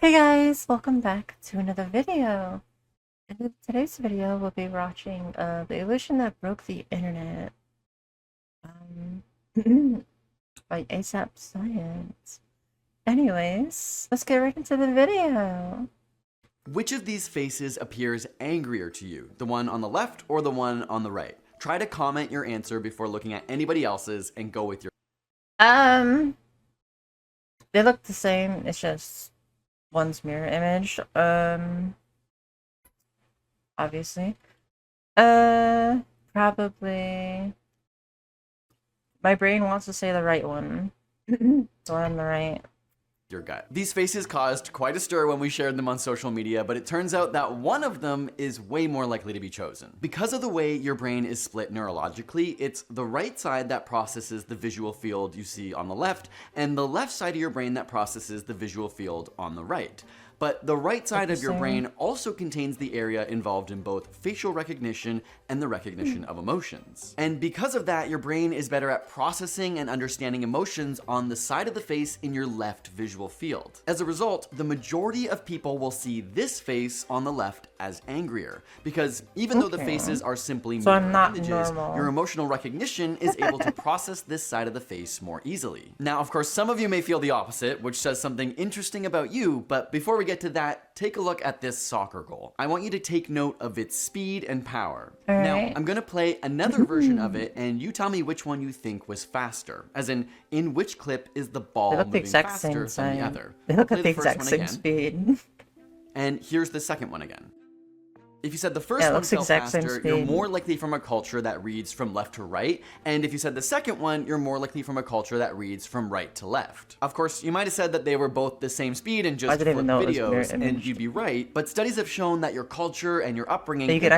Hey guys, welcome back to another video. In today's video, we'll be watching The Illusion That Broke the Internet um, by ASAP Science. Anyways, let's get right into the video. Which of these faces appears angrier to you? The one on the left or the one on the right? Try to comment your answer before looking at anybody else's and go with your... They look the same, it's just one's mirror image, obviously. Probably... My brain wants to say the right one. The one on the right. Your gut. These faces caused quite a stir when we shared them on social media, but it turns out that one of them is way more likely to be chosen. Because of the way your brain is split neurologically, it's the right side that processes the visual field you see on the left, and the left side of your brain that processes the visual field on the right. But the right side of your brain also contains the area involved in both facial recognition and the recognition of emotions. And because of that, your brain is better at processing and understanding emotions on the side of the face in your left visual field. As a result, the majority of people will see this face on the left as angrier, because even though the faces are simply mirror images, your emotional recognition is able to process this side of the face more easily. Now, of course, some of you may feel the opposite, which says something interesting about you, but before we get to that, take a look at this soccer goal. I want you to take note of its speed and power. Now, I'm gonna play another version of it, and you tell me which one you think was faster. As in which clip is the ball moving faster than the other? They look at the exact same speed. And here's the second one again. If you said the first one fell faster, you're more likely from a culture that reads from left to right. And if you said the second one, you're more likely from a culture that reads from right to left. Of course, you might have said that they were both the same speed and just flip videos, and you'd be right. But studies have shown that your culture and your upbringing implicate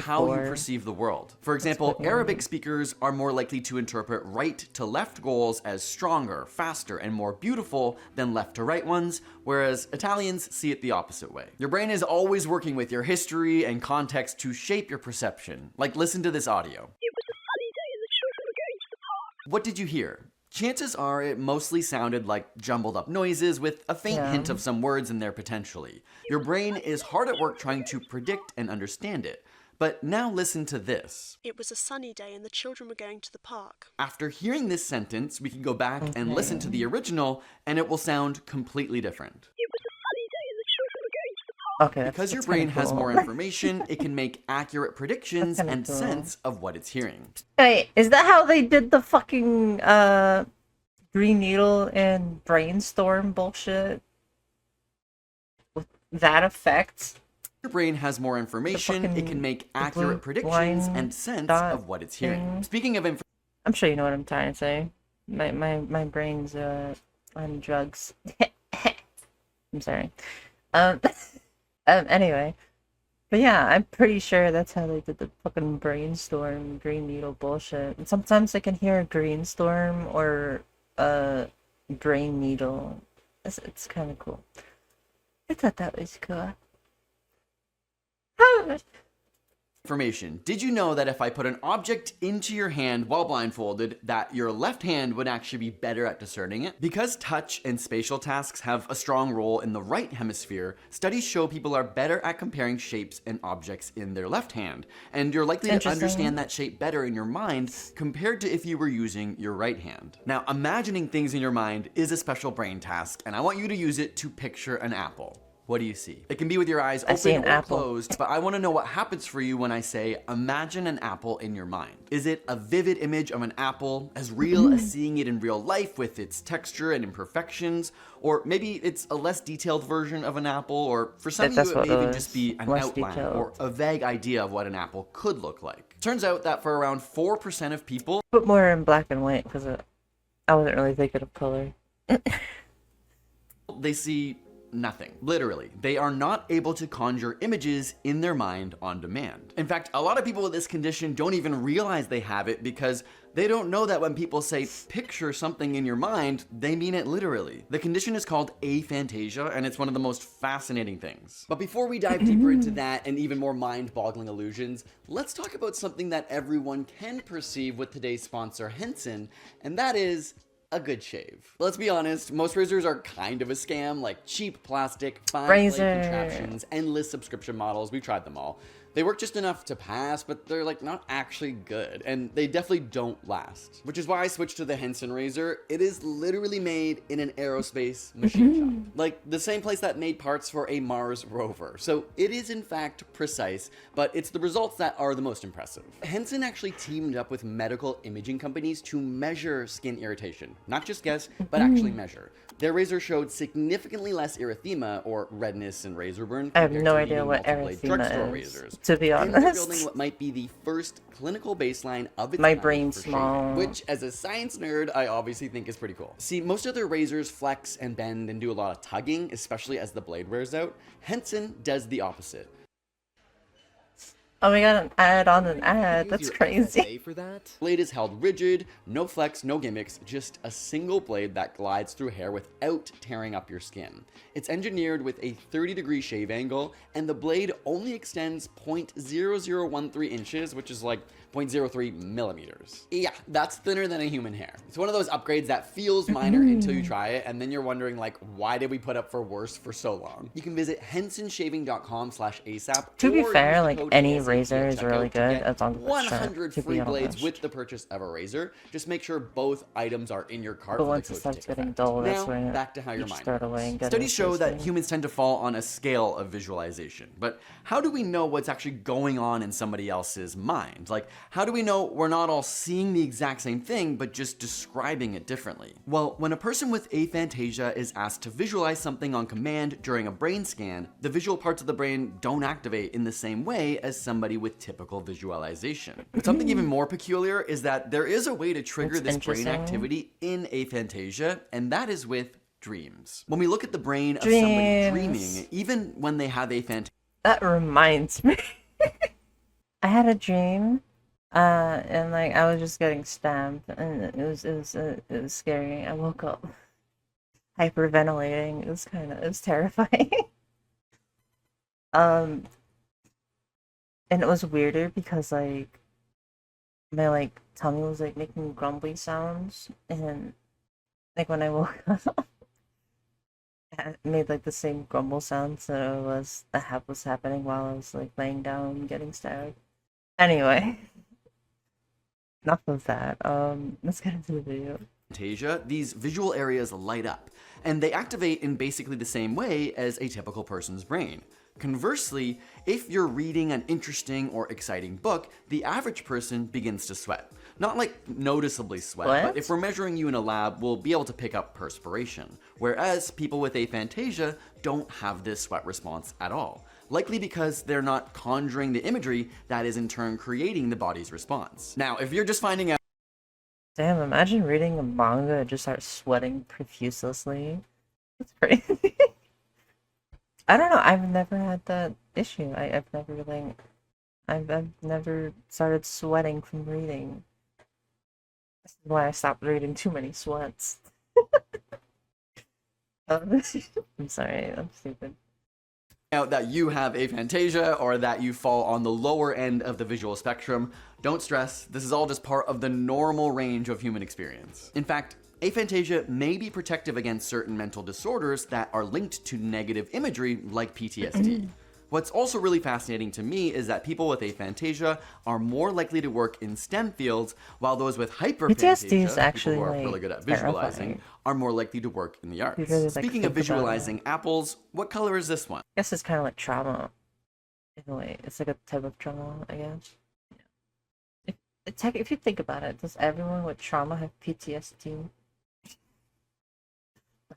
how you perceive the world. For example, Arabic speakers are more likely to interpret right to left goals as stronger, faster, and more beautiful than left to right ones, whereas Italians see it the opposite way. Your brain is always working with your history and context to shape your perception. Like, listen to this audio. What did you hear? Chances are it mostly sounded like jumbled up noises with a faint hint of some words in there potentially. Your brain is hard at work trying to predict and understand it. But now listen to this. It was a sunny day and the children were going to the park. After hearing this sentence, we can go back and listen to the original, and it will sound completely different. Because your brain has more information, it can make accurate predictions and sense of what it's hearing. Wait, is that how they did the fucking Green Needle and Brainstorm bullshit? With that effect? Your brain has more information, it can make accurate predictions and sense of what it's hearing. Speaking of information, I'm sure you know what I'm trying to say. My brain's on drugs. I'm sorry. Anyway. But yeah, I'm pretty sure that's how they did the fucking Brainstorm Green Needle bullshit. And sometimes I can hear a Green Storm or a Brain Needle. It's kind of cool. I thought that was cool. Information. Did you know that if I put an object into your hand while blindfolded, that your left hand would actually be better at discerning it? Because touch and spatial tasks have a strong role in the right hemisphere, studies show people are better at comparing shapes and objects in their left hand. And you're likely to understand that shape better in your mind compared to if you were using your right hand. Now, imagining things in your mind is a special brain task, and I want you to use it to picture an apple. What do you see? It can be with your eyes open or closed, but I want to know what happens for you when I say, imagine an apple in your mind. Is it a vivid image of an apple, as real as seeing it in real life with its texture and imperfections? Or maybe it's a less detailed version of an apple, or for some of you it may even just be an outline or a vague idea of what an apple could look like. Turns out that for around 4% of people... Put more in black and white, because I wasn't really thinking of color. They see nothing. Literally, they are not able to conjure images in their mind on demand. In fact, a lot of people with this condition don't even realize they have it because they don't know that when people say picture something in your mind, they mean it literally. The condition is called aphantasia, and it's one of the most fascinating things. But before we dive deeper into that and even more mind-boggling illusions, let's talk about something that everyone can perceive with today's sponsor, Henson, and that is a good shave. Let's be honest, most razors are kind of a scam, like cheap plastic, fine blade Razor. contraptions, endless subscription models. We've tried them all. They work just enough to pass, but they're like not actually good, and they definitely don't last. Which is why I switched to the Henson razor. It is literally made in an aerospace machine shop, like the same place that made parts for a Mars rover. So it is in fact precise, but it's the results that are the most impressive. Henson actually teamed up with medical imaging companies to measure skin irritation. Not just guess, but actually measure. Their razor showed significantly less erythema or redness and razor burn I have compared no to idea using what multi-blade drugstore erythema is, razors. to be And they're building honest. what might be the first clinical baseline of its My kind brain's for small. shaving, which as a science nerd, I obviously think is pretty cool. See, most other razors flex and bend and do a lot of tugging, especially as the blade wears out. Henson does the opposite. Oh, we got an ad on an Use ad. That's your crazy. FFA for that? Blade is held rigid, no flex, no gimmicks, just a single blade that glides through hair without tearing up your skin. It's engineered with a 30-degree shave angle, and the blade only extends 0.0013 inches, which is like 0.03 millimeters. Yeah, that's thinner than a human hair. It's one of those upgrades that feels minor until you try it, and then you're wondering like, why did we put up for worse for so long? You can visit hensonshaving.com/asap. To be or fair, use the like, code any ASAP razor at is really checkout to good get as long as it's 100 sharp, to free be blades honest. with the purchase of a razor. Just make sure both items are in your cart But for the once code it to starts take getting effect. dull, that's Now, when back to how your you mind start away and works. get Studies show that thing. humans tend to fall on a scale of visualization. But how do we know what's actually going on in somebody else's mind? Like, how do we know we're not all seeing the exact same thing, but just describing it differently? Well, when a person with aphantasia is asked to visualize something on command during a brain scan, the visual parts of the brain don't activate in the same way as somebody with typical visualization. But something even more peculiar is that there is a way to trigger That's this brain interesting. activity in aphantasia, and that is with dreams. When we look at the brain of somebody dreaming, even when they have aphantasia, That reminds me. I had a dream, and like I was just getting stabbed, and it was scary. I woke up hyperventilating. It was terrifying. Um, and it was weirder because like my like tummy was like making grumbly sounds, and like when I woke up, it made like the same grumble sounds that was happening while I was like laying down getting stabbed. Anyway, enough of that. Let's get into the video. these visual areas light up, and they activate in basically the same way as a typical person's brain. Conversely, if you're reading an interesting or exciting book, the average person begins to sweat. Not like noticeably sweat, What? but if we're measuring you in a lab, we'll be able to pick up perspiration. Whereas people with aphantasia don't have this sweat response at all. Likely because they're not conjuring the imagery that is in turn creating the body's response. Now, if you're just finding out Damn, imagine reading a manga and just start sweating profusely. That's crazy. I don't know. I've never had that issue. I've never like, I've never started sweating from reading. This is why I stopped reading too many sweats. I'm sorry, I'm stupid. out that you have aphantasia or that you fall on the lower end of the visual spectrum, don't stress. This is all just part of the normal range of human experience. In fact, aphantasia may be protective against certain mental disorders that are linked to negative imagery like PTSD. What's also really fascinating to me is that people with aphantasia are more likely to work in STEM fields, while those with hyperphantasia, PTSD is actually, people who are like, really good at visualizing, terrifying. are more likely to work in the arts. You really, like, Speaking of think about it. visualizing apples, what color is this one? I guess it's kind of like trauma. In a way, it's like a type of trauma, I guess. If you think about it, does everyone with trauma have PTSD?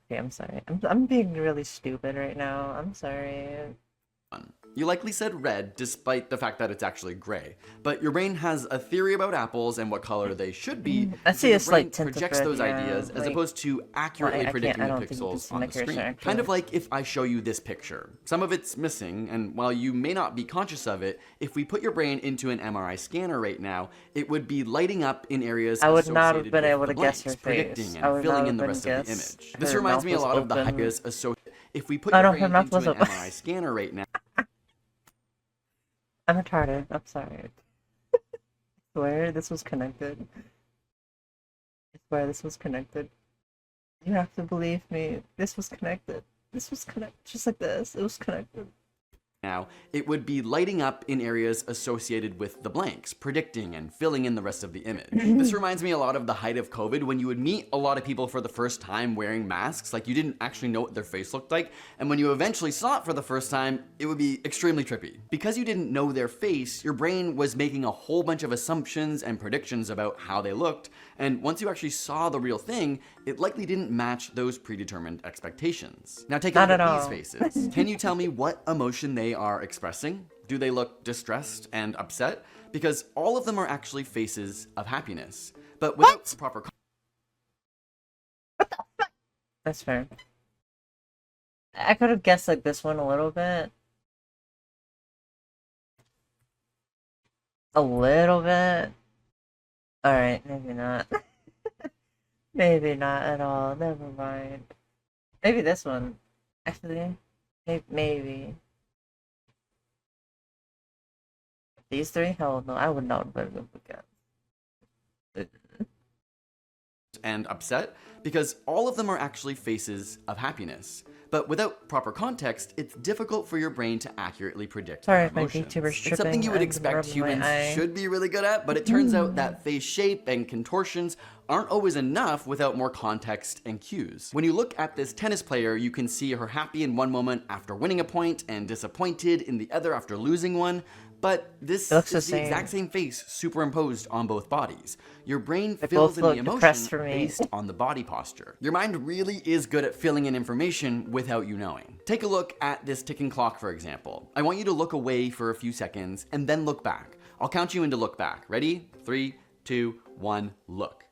Okay, I'm sorry. I'm being really stupid right now. I'm sorry. You likely said red, despite the fact that it's actually gray. But your brain has a theory about apples and what color they should be. I so see your a slight brain tint of projects red, those yeah, ideas as like- opposed to accurately I predicting don't the think you can pixels see on my the cursor, screen. actually. Kind of like if I show you this picture. Some of it's missing, and while you may not be conscious of it, if we put your brain into an MRI scanner right now, it would be lighting up in areas I would not have associated been with able the to guess blanks, her face. predicting I and would filling not in the have rest been of the guessed. image. This Her reminds mouth me a was lot of the open. ideas associated. If we put Oh, your no, her brain mouth into an wasn't- MRI scanner right now, I'm retarded. I'm sorry. I swear this was connected. I swear this was connected. You have to believe me. This was connected. This was connected. Just like this. It was connected. Now, it would be lighting up in areas associated with the blanks, predicting and filling in the rest of the image. This reminds me a lot of the height of COVID when you would meet a lot of people for the first time wearing masks, like you didn't actually know what their face looked like, and when you eventually saw it for the first time, it would be extremely trippy. Because you didn't know their face, your brain was making a whole bunch of assumptions and predictions about how they looked, and once you actually saw the real thing, it likely didn't match those predetermined expectations. Now take a look at these faces. Can you tell me what emotion they are expressing? Do they look distressed and upset? Because all of them are actually faces of happiness. But without proper That's fair. I could have guessed like this one a little bit. A little bit. Alright, maybe not. Maybe not at all. Never mind. Maybe this one. Actually, maybe. These three? Hell no, I would not have been again. and upset, because all of them are actually faces of happiness. But without proper context, it's difficult for your brain to accurately predict Sorry their if my emotions. VTuber's It's tripping. something you would I'm expect rubbing my humans eye. should be really good at, but it turns out that face shape and contortions aren't always enough without more context and cues. When you look at this tennis player, you can see her happy in one moment after winning a point and disappointed in the other after losing one. But this looks is the the same. exact same face superimposed on both bodies. Your brain They fills both in the look depressed emotion for me. based on the body posture. Your mind really is good at filling in information without you knowing. Take a look at this ticking clock, for example. I want you to look away for a few seconds and then look back. I'll count you in to look back. Ready? 3, 2, 1, look.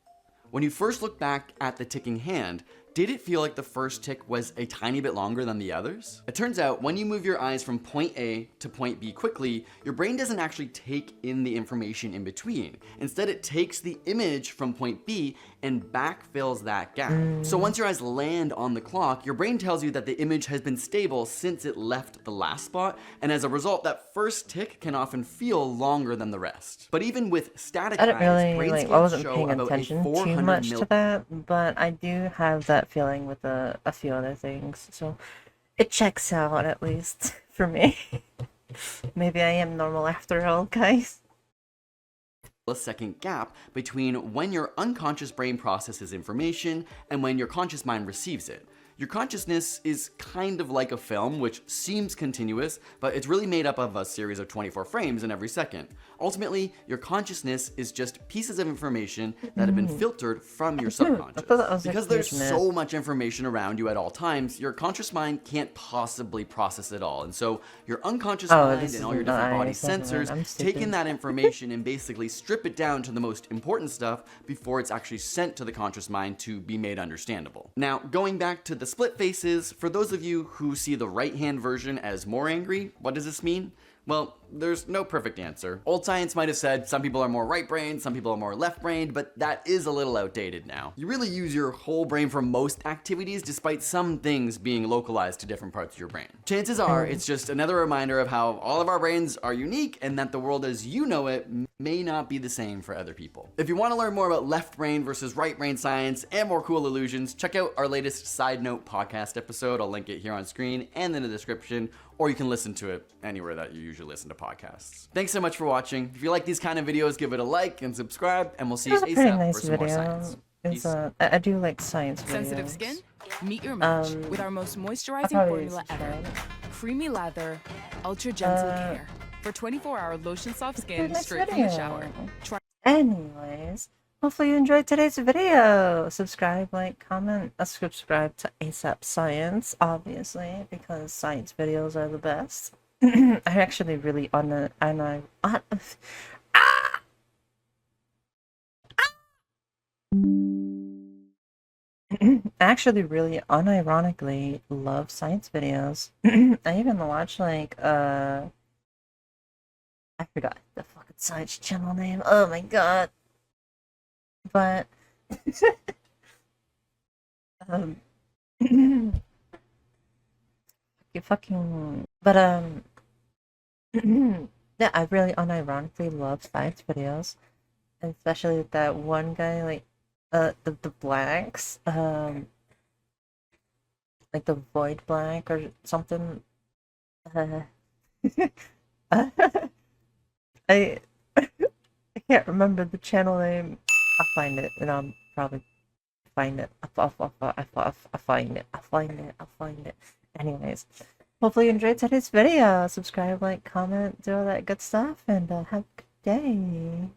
When you first look back at the ticking hand, did it feel like the first tick was a tiny bit longer than the others? It turns out when you move your eyes from point A to point B quickly, your brain doesn't actually take in the information in between. Instead, it takes the image from point B and backfills that gap. So once your eyes land on the clock, your brain tells you that the image has been stable since it left the last spot, and as a result, that first tick can often feel longer than the rest. But even with static I didn't eyes, really brain I scans wasn't show paying about a attention too 400 much mil to that, but I do have that feeling with a few other things, so it checks out at least for me. Maybe I am normal after all, guys. a second gap between when your unconscious brain processes information and when your conscious mind receives it. Your consciousness is kind of like a film, which seems continuous, but it's really made up of a series of 24 frames in every second. Ultimately, your consciousness is just pieces of information that have been filtered from your subconscious. that was Because there's confusing. so much information around you at all times, your conscious mind can't possibly process it all. And so your unconscious mind this and is all your different body nice. Never mind, I'm sensors take in stupid. that information and basically strip it down to the most important stuff before it's actually sent to the conscious mind to be made understandable. Now, going back to the split faces, for those of you who see the right-hand version as more angry, what does this mean? Well, there's no perfect answer. Old science might have said some people are more right-brained, some people are more left-brained, but that is a little outdated now. You really use your whole brain for most activities, despite some things being localized to different parts of your brain. Chances are, it's just another reminder of how all of our brains are unique and that the world as you know it may not be the same for other people. If you want to learn more about left brain versus right brain science and more cool illusions, check out our latest Side Note podcast episode. I'll link it here on screen and in the description, or you can listen to it anywhere that you usually listen to podcasts. Thanks so much for watching. If you like these kind of videos, give it a like and subscribe, and we'll see you It was a pretty ASAP nice for some more video. science. It's Peace. I do like science videos. Sensitive skin? Meet your match with our most moisturizing probably formula ever. subscribe. Creamy lather, ultra gentle care. For 24-hour lotion soft skin Nice straight from the video. shower. Try Anyways, hopefully you enjoyed today's video. Subscribe, like, comment, subscribe to ASAP Science, obviously, because science videos are the best. I actually really I actually really unironically love science videos. I even watch like I forgot the fucking science channel name. Oh my god. But um you fucking yeah, I really unironically love science videos. And especially that one guy like the blanks. like the void black or something. Uh, I I can't remember the channel name. I'll find it, and I'll probably find it. I'll find it. I'll find it. I'll find it. Anyways, hopefully you enjoyed today's video. Subscribe, like, comment, do all that good stuff, and have a good day.